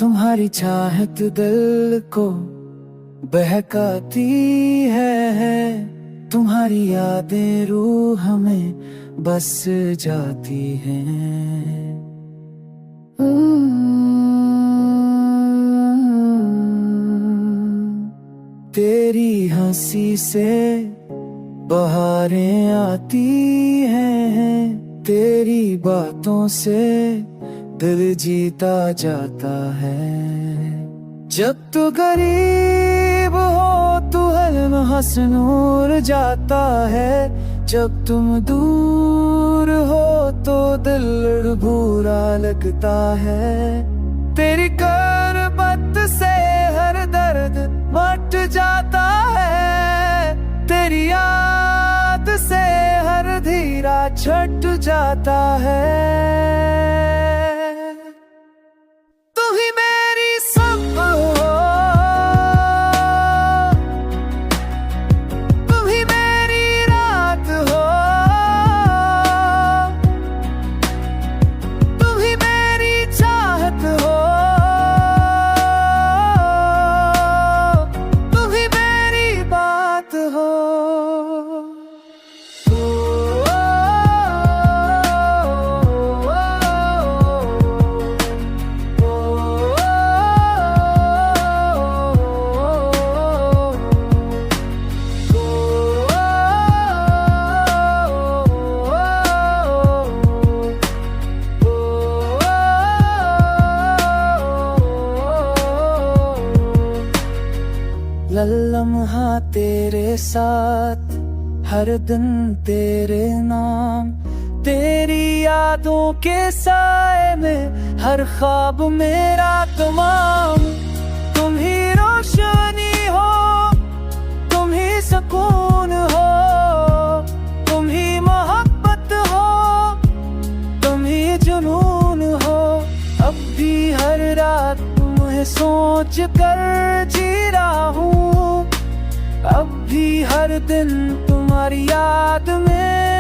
तुम्हारी चाहत दिल को बहकाती है। तुम्हारी यादें रूह में बस जाती हैं। तेरी हंसी से बहारें आती हैं। तेरी बातों से दिल जीता जाता है। जब तू गरीब हो तो हल्म हंस-नूर जाता है। जब तुम दूर हो तो दिल बुरा लगता है। तेरी करबत से हर दर्द मट जाता है। तेरी याद से हर धीरा छट जाता है। तुम ही मेरी सब हो, तुम ही मेरी रात हो, तुम ही मेरी चाहत हो, तुम ही मेरी बात हो। लम्हा तेरे साथ, हर दिन तेरे नाम, तेरी यादों के साए में हर ख्वाब मेरा तमाम। तुम ही रोशनी हो, तुम ही सुकून हो, तुम ही मोहब्बत हो, तुम ही जुनून हो। अब भी हर रात तुम्हें सोच कर जी रहा हूँ। अब भी हर दिन तुम्हारी याद में